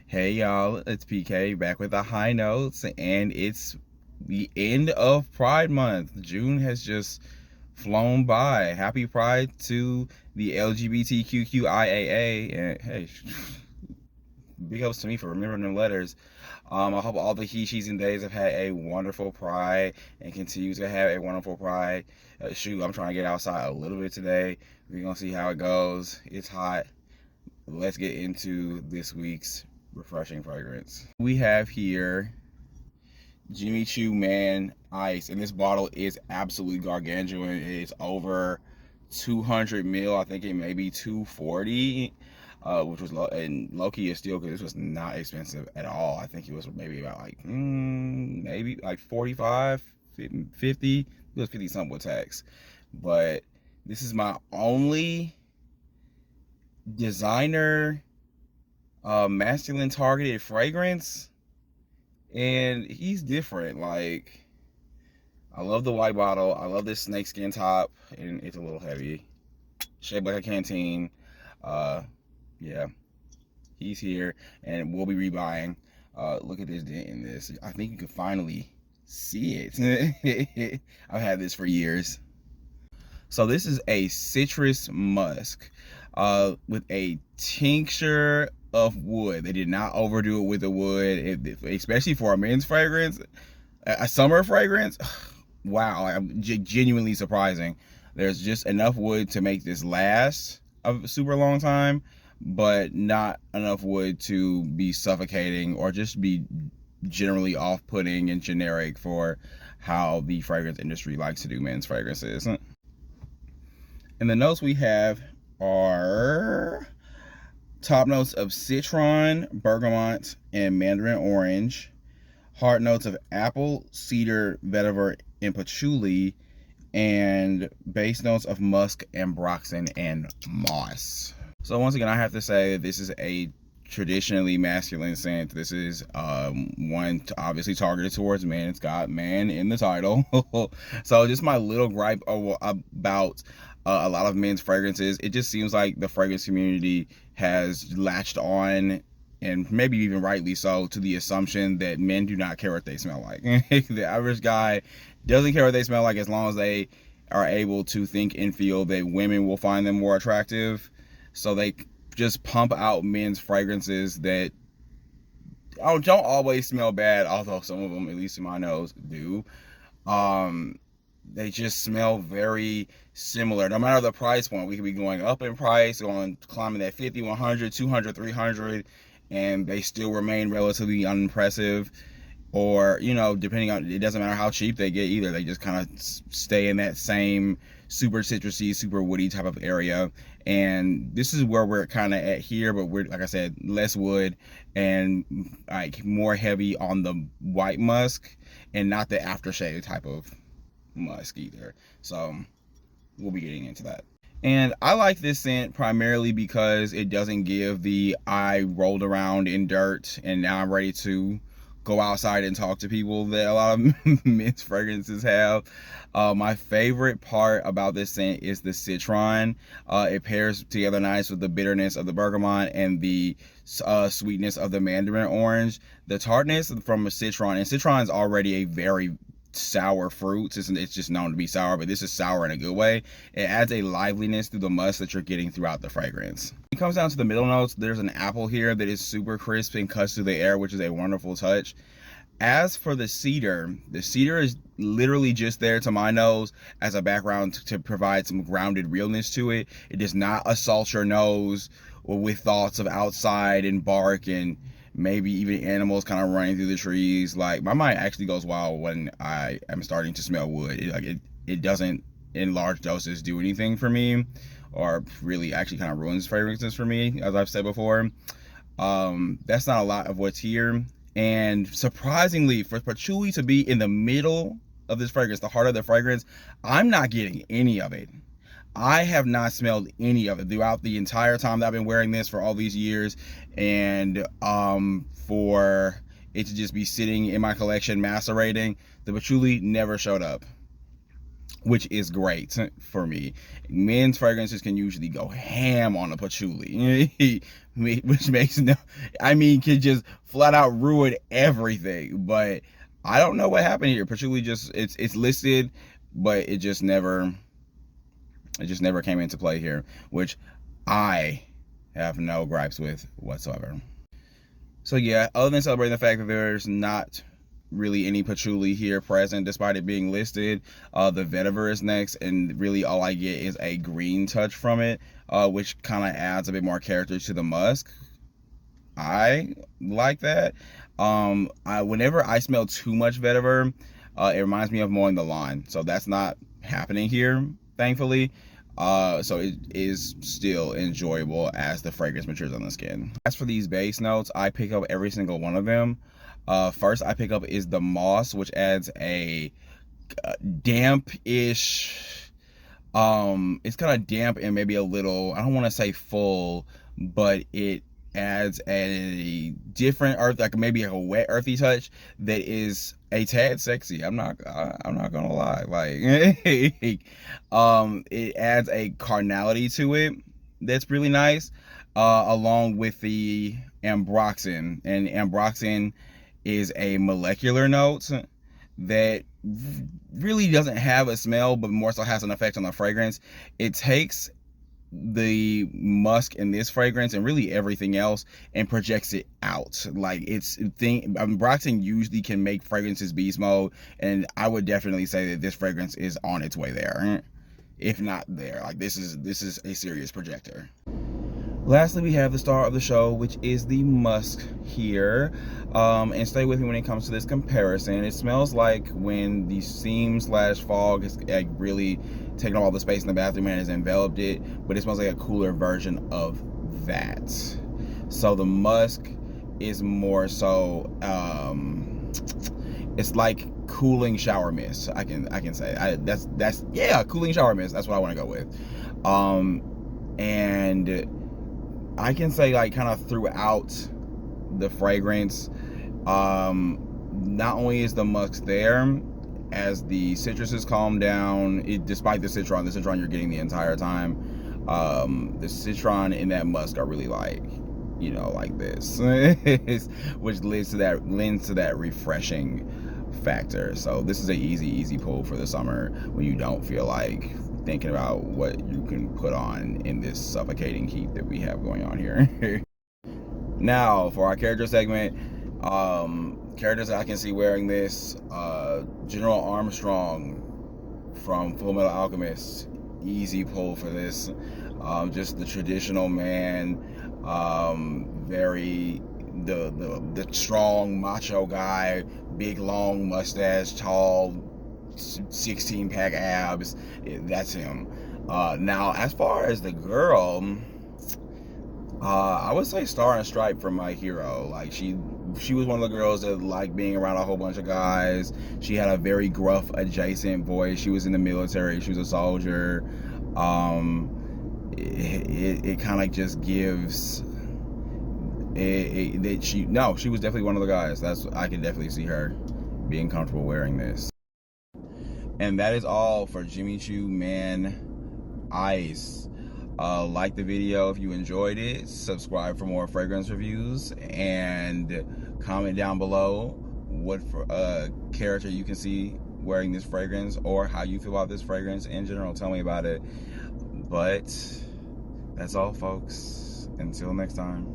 Hey y'all, it's PK back with the high notes, and it's the end of Pride Month. June has just flown by. Happy Pride to the LGBTQIAA, and hey, big ups to me for remembering the letters. I hope all the he, she's, and days have had a wonderful Pride and continue to have a wonderful Pride. Shoot, I'm trying to get outside a little bit today. We're gonna see how it goes. It's hot. Let's get into this week's refreshing fragrance. We have here Jimmy Choo Man Ice, and this bottle is absolutely gargantuan. It's over 200 mil. I think it may be 240, which was low, and low key is still because this was not expensive at all. I think it was maybe about like maybe like 45, 50. It was 50 something with tax, but this is my only designer masculine targeted fragrance, and he's different. Like, I love the white bottle, I love this snakeskin top, and it's a little heavy, shaped like a canteen. Yeah, he's here and we'll be rebuying. Look at this dent in this. I think you can finally see it. I've had this for years. So this is a citrus musk with a tincture of wood. They did not overdo it with the wood, especially for a men's fragrance, a summer fragrance. Wow, genuinely surprising. There's just enough wood to make this last a super long time, but not enough wood to be suffocating or just be generally off-putting and generic for how the fragrance industry likes to do men's fragrances. And the notes we have are top notes of citron, bergamot, and mandarin orange. Heart notes of apple, cedar, vetiver, and patchouli. And base notes of musk, ambroxan, and moss. So once again, I have to say that this is a traditionally masculine scent. This is one obviously targeted towards men. It's got man in the title. So just my little gripe about a lot of men's fragrances. It just seems like the fragrance community has latched on, and maybe even rightly so, to the assumption that men do not care what they smell like. The average guy doesn't care what they smell like as long as they are able to think and feel that women will find them more attractive. So they just pump out men's fragrances that don't always smell bad, although some of them, at least in my nose, do. They just smell very similar. No matter the price point, we could be going up in price, climbing that 50, 100, 200, 300, and they still remain relatively unimpressive. Or, you know, depending on, it doesn't matter how cheap they get either. They just kind of stay in that same super citrusy, super woody type of area. And this is where we're kind of at here, but we're, like I said, less wood and like more heavy on the white musk and not the aftershave type of musk either. So we'll be getting into that. And I like this scent primarily because it doesn't give the I rolled around in dirt and now I'm ready to go outside and talk to people that a lot of men's fragrances have. My favorite part about this scent is the citron. It pairs together nice with the bitterness of the bergamot and the sweetness of the mandarin orange. The tartness from a citron, and citron is already a very sour fruit. It's just known to be sour, but this is sour in a good way. It adds a liveliness through the musk that you're getting throughout the fragrance. It comes down to the middle notes. There's an apple here that is super crisp and cuts through the air, which is a wonderful touch. As for the cedar is literally just there to my nose as a background to provide some grounded realness to it. It does not assault your nose with thoughts of outside and bark and maybe even animals kind of running through the trees. Like, my mind actually goes wild when I am starting to smell wood. It doesn't in large doses do anything for me, or really actually kind of ruins fragrances for me, as I've said before. That's not a lot of what's here. And surprisingly, for patchouli to be in the middle of this fragrance, the heart of the fragrance, I'm not getting any of it. I have not smelled any of it throughout the entire time that I've been wearing this for all these years, and for it to just be sitting in my collection macerating, the patchouli never showed up. which is great for me. Men's fragrances can usually go ham on a patchouli, which makes no, I mean, can just flat out ruin everything. But I don't know what happened here. Patchouli just, it's listed, but it just never came into play here, which I have no gripes with whatsoever. So yeah, other than celebrating the fact that there's not really any patchouli here present despite it being listed, the vetiver is next, and really all I get is a green touch from it, which kind of adds a bit more character to the musk. I like that. Whenever I smell too much vetiver, it reminds me of mowing the lawn, so that's not happening here, thankfully. So it is still enjoyable as the fragrance matures on the skin. As for these base notes, I pick up every single one of them. First I pick up is the moss, which adds a damp-ish, it's kind of damp and maybe a little, I don't want to say full, but it adds a different earth, like maybe a wet earthy touch that is a tad sexy. I'm not gonna lie. Like it adds a carnality to it that's really nice, along with the ambroxan. And ambroxan is a molecular note that really doesn't have a smell, but more so has an effect on the fragrance. It takes the musk in this fragrance and really everything else and projects it out. Like ambroxan usually can make fragrances beast mode, and I would definitely say that this fragrance is on its way there, if not there. Like this is a serious projector. Lastly, we have the star of the show, which is the musk here. And stay with me when it comes to this comparison. It smells like when the steam / fog has really taken all the space in the bathroom and has enveloped it, but it smells like a cooler version of that. So the musk is more so, it's like cooling shower mist. I can say that's yeah, cooling shower mist. That's what I want to go with. And I can say, like, kind of throughout the fragrance, not only is the musk there, as the citruses calm down, despite the citron you're getting the entire time, the citron in that musk are really like, you know, like this, which lends to that refreshing factor. So this is an easy pull for the summer when you don't feel like thinking about what you can put on in this suffocating heat that we have going on here. Now for our character segment, characters that I can see wearing this, General Armstrong from Full Metal Alchemist, easy pull for this. Just the traditional man, very the strong macho guy, big long mustache, tall, 16-pack abs. That's him. Now as far as the girl, I would say Star and Stripe from My Hero. Like she was one of the girls that liked being around a whole bunch of guys. She had a very gruff adjacent voice. She was in the military. She was a soldier. It kind of just gives that she was definitely one of the guys. I can definitely see her being comfortable wearing this. And that is all for Jimmy Choo Man Ice. Like the video if you enjoyed it, subscribe for more fragrance reviews, and comment down below what character you can see wearing this fragrance, or how you feel about this fragrance in general. Tell me about it. But that's all, folks. Until next time.